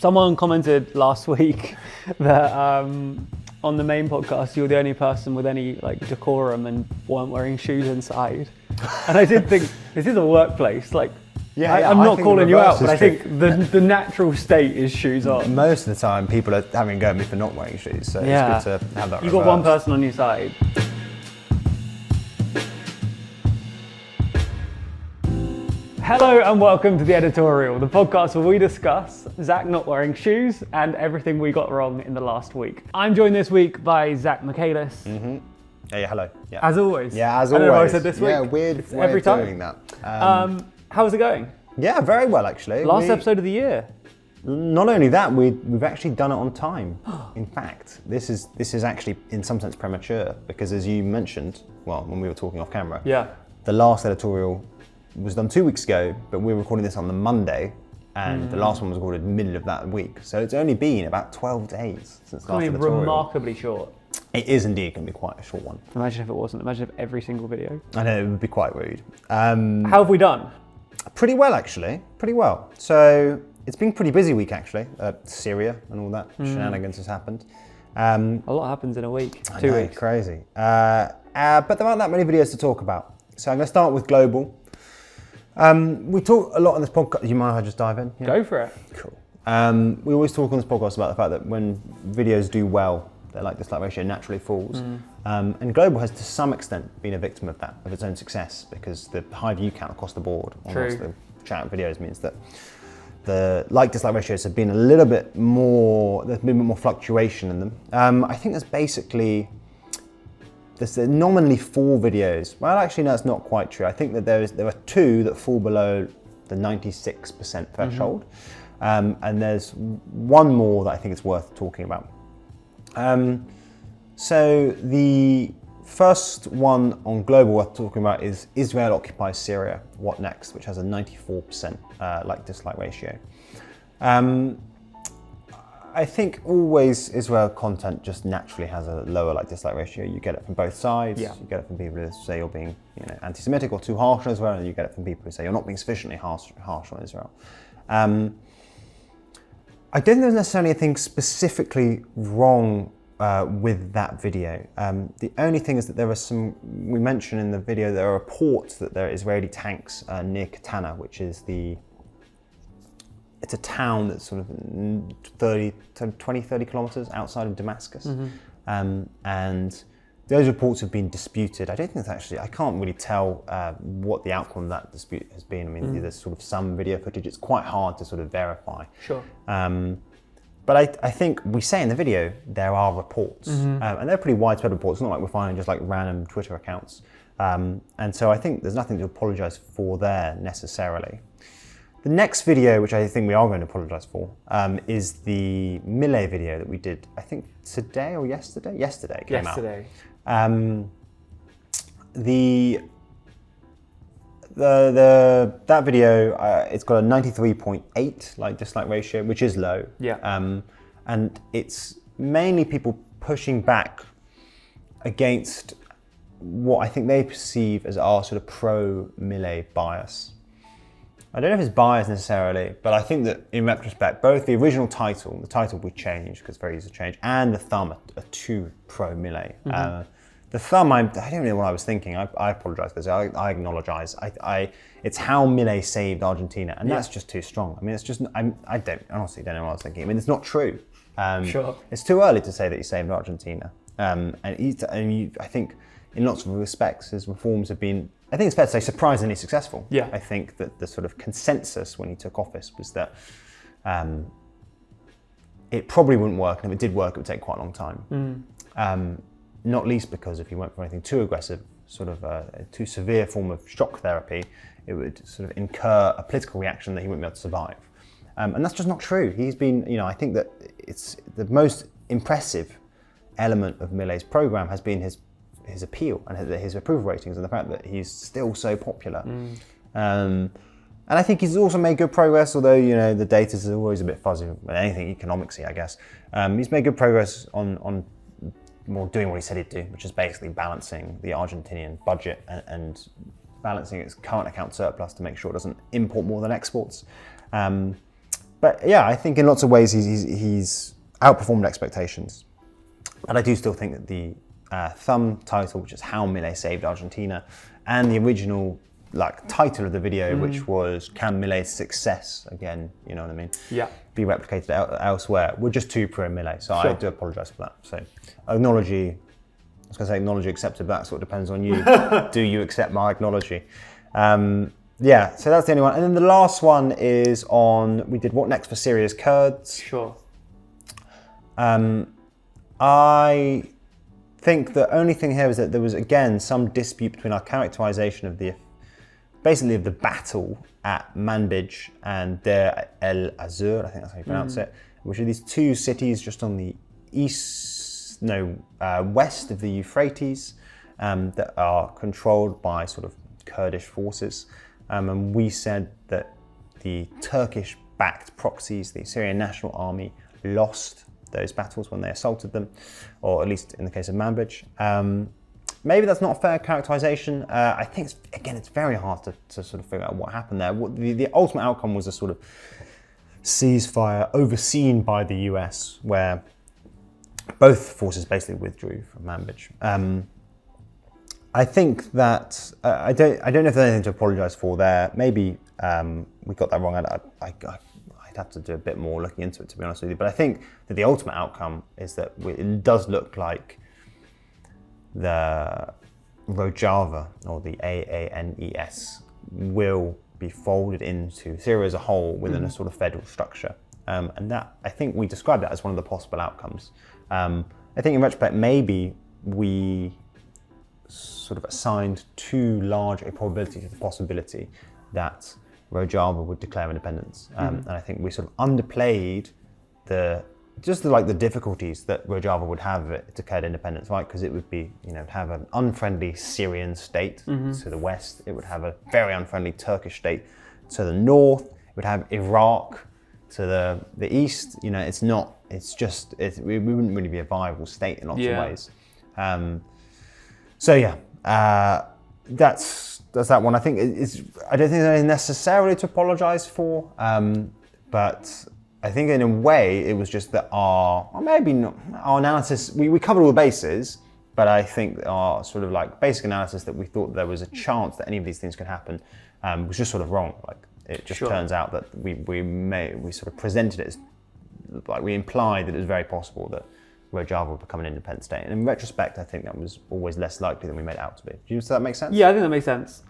Someone commented last week that on the main podcast, you're the only person with any like decorum and weren't wearing shoes inside. And I did think, this is a workplace. Like, I'm not calling you out, but I think the natural state is shoes on. Most of the time, people are having a go at me for not wearing shoes, so it's good to have that. You've got one person on your side. Hello and welcome to the Editorial, the podcast where we discuss Zach not wearing shoes and everything we got wrong in the last week. I'm joined this week by Zach Michaelis. Mm-hmm. Yeah, hello. Yeah. As always. Yeah, as always. I don't know what I said this week. Yeah, weird it's way every of time. doing that. How's it going? Yeah, very well actually. Last episode of the year. Not only that, we've actually done it on time. In fact, this is actually in some sense premature because, as you mentioned, well, when we were talking off camera, the last editorial was done 2 weeks ago, but we're recording this on the Monday, and the last one was recorded middle of that week. So it's only been about 12 days since the last editorial. Remarkably short. It is indeed going to be quite a short one. Imagine if it wasn't. Imagine if every single video. I know, it would be quite rude. How have we done? Pretty well, actually. Pretty well. So it's been a pretty busy week, actually. Syria and all that shenanigans has happened. A lot happens in a week. 2 weeks. Crazy. But there aren't that many videos to talk about. So I'm going to start with global. We talk a lot on this podcast. Do you mind if I just dive in? Yeah. Go for it. Cool. We always talk on this podcast about the fact that when videos do well, their like-dislike ratio naturally falls. And global has to some extent been a victim of that, of its own success, because the high view count across the board on most of the chat videos means that the like-dislike ratios have been a little bit more, there's been a bit more fluctuation in them. I think there's nominally 4 videos. Well, actually, no, that's not quite true. I think that there are 2 that fall below the 96% threshold. And there's 1 more that I think is worth talking about. So the first one on global worth talking about is Israel occupies Syria, what next, which has a 94% like-dislike ratio. I think always Israel content just naturally has a lower like-dislike ratio. You get it from both sides. Yeah. You get it from people who say you're being anti-Semitic or too harsh on Israel, and you get it from people who say you're not being sufficiently harsh on Israel. I don't think there's necessarily anything specifically wrong with that video. The only thing is that there are we mentioned in the video, there are reports that there are Israeli tanks near Katana, which is it's a town that's sort of 20-30 kilometers outside of Damascus. And those reports have been disputed. I don't think it's actually, I can't really tell what the outcome of that dispute has been. I mean, there's sort of some video footage. It's quite hard to sort of verify. Sure. But I think we say in the video, there are reports. And they're pretty widespread reports. It's not like we're finding just like random Twitter accounts. And so I think there's nothing to apologize for there necessarily. The next video, which I think we are going to apologise for, is the Milei video that we did, I think today or yesterday? Yesterday it came out. That video, it's got a 93.8 like-dislike ratio, which is low. Yeah. And it's mainly people pushing back against what I think they perceive as our sort of pro-Milei bias. I don't know if it's biased necessarily, but I think that in retrospect, both the original title, the title we changed because it's very easy to change, and the thumb are too pro-Milei. The thumb, I don't know what I was thinking. I apologise for this. I acknowledge. It's how Milei saved Argentina, and that's just too strong. I mean, it's just I honestly don't know what I was thinking. I mean, it's not true. Sure. It's too early to say that he saved Argentina, and I think in lots of respects his reforms have been, I think it's fair to say, surprisingly successful. Yeah. I think that the sort of consensus when he took office was that it probably wouldn't work, and if it did work, it would take quite a long time. Not least because if he went for anything too aggressive, sort of a too severe form of shock therapy, it would sort of incur a political reaction that he wouldn't be able to survive. And that's just not true. He's been, I think that it's the most impressive element of Milei's program has been his appeal and his approval ratings, and the fact that he's still so popular. And I think he's also made good progress, although the data is always a bit fuzzy with anything economicsy, I guess. He's made good progress on more doing what he said he'd do, which is basically balancing the Argentinian budget and balancing its current account surplus to make sure it doesn't import more than exports. But yeah, I think in lots of ways he's outperformed expectations. And I do still think that the thumb title, which is How Milei Saved Argentina, and the original title of the video, which was Can Milei's Success, again, you know what I mean? Yeah. Be replicated elsewhere, were just too pro Milei. So Sure. I do apologise for that. So acknowledge accepted, but that sort of depends on you. Do you accept my acknowledge? Yeah, so that's the only one. And then the last one is on, we did What Next for Syria's Kurds. Sure. I think the only thing here is that there was, again, some dispute between our characterization of the battle at Manbij and Deir el Azur, I think that's how you pronounce it, which are these two cities just on the west of the Euphrates that are controlled by sort of Kurdish forces. And we said that the Turkish-backed proxies, the Syrian National Army, lost those battles when they assaulted them, or at least in the case of Manbij. Maybe that's not a fair characterization. I think, it's very hard to sort of figure out what happened there. The ultimate outcome was a sort of ceasefire overseen by the US, where both forces basically withdrew from Manbij. I think that I don't know if there's anything to apologise for there. Maybe we got that wrong. I'd have to do a bit more looking into it, to be honest with you. But I think that the ultimate outcome is that it does look like the Rojava, or the AANES, will be folded into Syria as a whole within a sort of federal structure. And that, I think we described that as one of the possible outcomes. I think in retrospect, maybe we sort of assigned too large a probability to the possibility that Rojava would declare independence. And I think we sort of underplayed the difficulties that Rojava would have if it declared independence, right? Because it would be, have an unfriendly Syrian state to the west. It would have a very unfriendly Turkish state to the north. It would have Iraq to the east. We wouldn't really be a viable state in lots of ways. That's that one. I think I don't think there's anything necessarily to apologise for, but I think in a way it was just that our analysis, we covered all the bases, but I think our sort of basic analysis that we thought there was a chance that any of these things could happen was just sort of wrong. It just turns out that we sort of presented it as, we implied that it was very possible that Rojava would become an independent state. And in retrospect, I think that was always less likely than we made it out to be. Does that make sense? Yeah, I think that makes sense.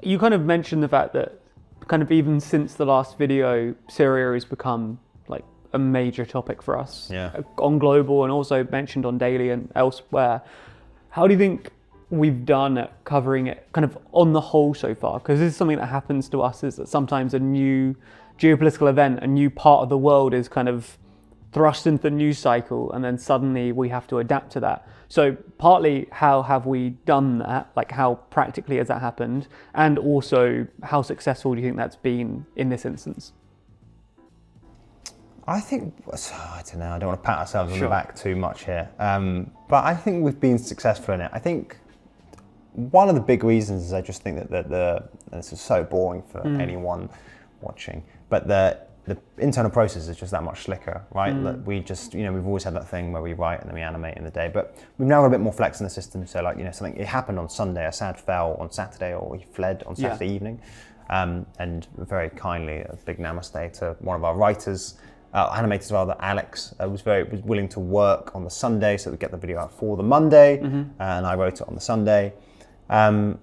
You kind of mentioned the fact that kind of even since the last video, Syria has become a major topic for us on Global, and also mentioned on Daily and elsewhere. How do you think we've done at covering it kind of on the whole so far? Because this is something that happens to us, is that sometimes a new geopolitical event, a new part of the world is kind of thrust into the news cycle, and then suddenly we have to adapt to that. So partly, how have we done that? How practically has that happened? And also, how successful do you think that's been in this instance? I think, I don't know, I don't want to pat ourselves on the back too much here, but I think we've been successful in it. I think one of the big reasons is I just think that this is so boring for anyone watching, but the internal process is just that much slicker, right? We just, we've always had that thing where we write and then we animate in the day, but we've now got a bit more flex in the system. So something, it happened on Sunday, Assad fell on Saturday, or he fled on Saturday evening. And very kindly, a big namaste to one of our writers, animators rather, Alex, was willing to work on the Sunday so that we get the video out for the Monday, and I wrote it on the Sunday. And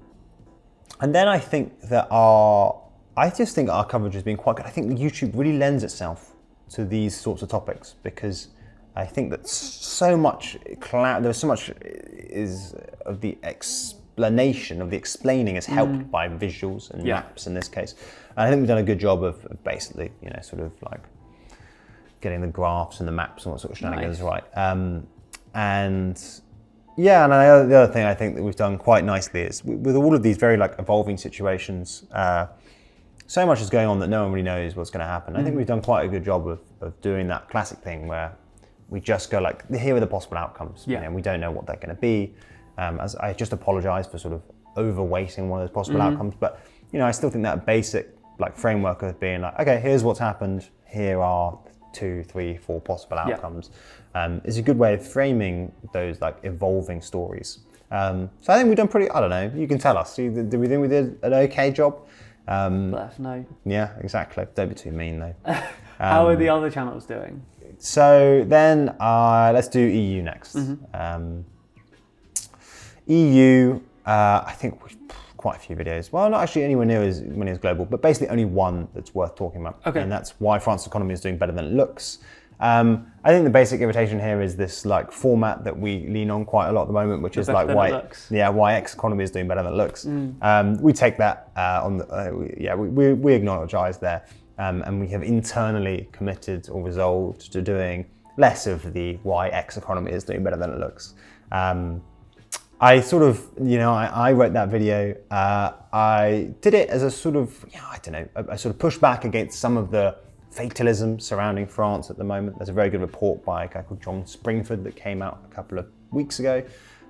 then I think that I just think our coverage has been quite good. I think YouTube really lends itself to these sorts of topics, because I think that there's so much is of the explanation, of the explaining is helped by visuals and maps in this case. And I think we've done a good job of basically, sort of getting the graphs and the maps and what sort of shenanigans right. And the other thing I think that we've done quite nicely is with all of these very evolving situations, so much is going on that no one really knows what's going to happen. I think we've done quite a good job of doing that classic thing where we just go here are the possible outcomes. We don't know what they're going to be. As I just apologise for sort of overweighting one of those possible outcomes, but I still think that basic like framework of being like, okay, here's what's happened. Here are 2, 3, 4 possible outcomes. Is a good way of framing those like evolving stories. So I think we've done pretty. I don't know. You can tell us. Do we think we did an okay job? Let us know. Yeah, exactly. Don't be too mean though. How are the other channels doing? So then let's do EU next. EU, I think quite a few videos. Well, not actually anywhere near as many as global, but basically only one that's worth talking about. Okay. And that's why France's economy is doing better than it looks. I think the basic invitation here is this like format that we lean on quite a lot at the moment, which is like why X economy is doing better than it looks. We take that on the, we acknowledge eyes there. And we have internally committed or resolved to doing less of the why X economy is doing better than it looks. I sort of, I wrote that video. I did it as a sort of, a sort of pushback against some of the fatalism surrounding France at the moment. There's a very good report by a guy called John Springford that came out a couple of weeks ago,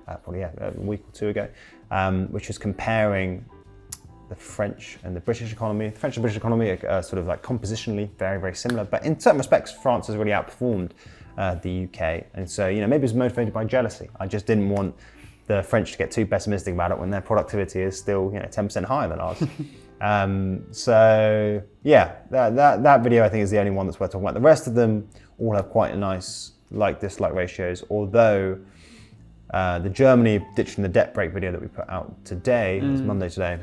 probably a week or two ago, which was comparing the French and the British economy. The French and British economy are sort of like compositionally very, very similar, but in certain respects, France has really outperformed the UK. And so, maybe it's motivated by jealousy. I just didn't want the French to get too pessimistic about it when their productivity is still 10% higher than ours. So yeah, that video I think is the only one that's worth talking about. The rest of them all have quite a nice like-dislike ratios, although the Germany ditching the debt break video that we put out today, it's Monday today,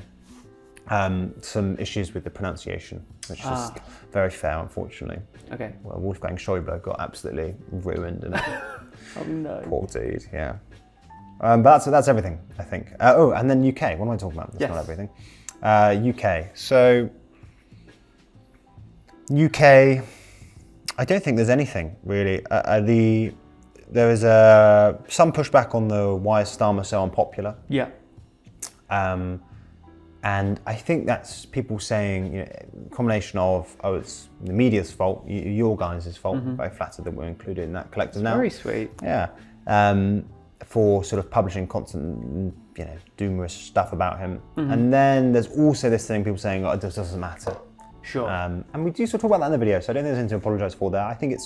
some issues with the pronunciation, which is very fair, unfortunately. Okay. Well, Wolfgang Schäuble got absolutely ruined in it. Oh no. Poor dude, yeah. But that's everything, I think. And then UK. What am I talking about? That's not everything. UK. So UK, I don't think there's anything really. There is some pushback on the why is Starmer so unpopular. Yeah. And I think that's people saying, combination of, it's the media's fault, your guys' fault. I'm very flattered that we're included in that collective now. Very sweet. Yeah. For sort of publishing constant, doomerish stuff about him. And then there's also this thing, people saying, it just doesn't matter. Sure. And we do sort of talk about that in the video, so I don't think there's anything to apologise for there. I think it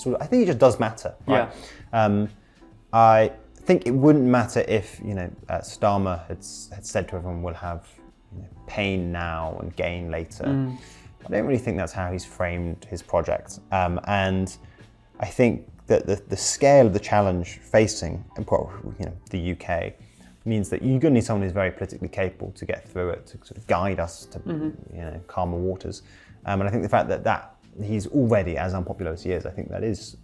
just does matter. Right? Yeah. I think it wouldn't matter if, Starmer had said to everyone, we'll have pain now and gain later. I don't really think that's how he's framed his project. And I think that the scale of the challenge facing the UK means that you're going to need someone who's very politically capable to get through it, to sort of guide us to calmer waters. And I think the fact that he's already as unpopular as he is, I think that is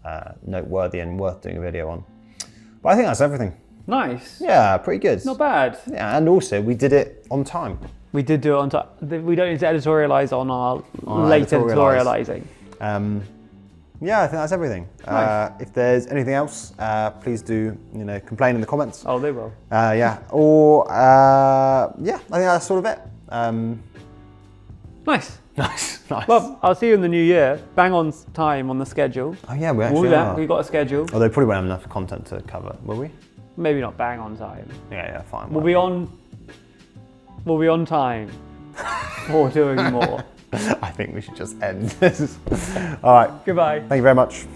noteworthy and worth doing a video on. But I think that's everything. Nice. Yeah, pretty good. Not bad. Yeah, and also we did it on time. We did do it on time. We don't need to editorialize on our late editorializing. Yeah, I think that's everything. Nice. If there's anything else, please do complain in the comments. Oh, they will. Yeah. Or I think that's sort of it. Nice. Nice. Well, I'll see you in the new year. Bang on time on the schedule. Oh yeah, we actually are. We've got a schedule. Although probably won't have enough content to cover, will we? Maybe not bang on time. Yeah, fine. We'll be on time for doing more. I think we should just end this. All right. Goodbye. Thank you very much.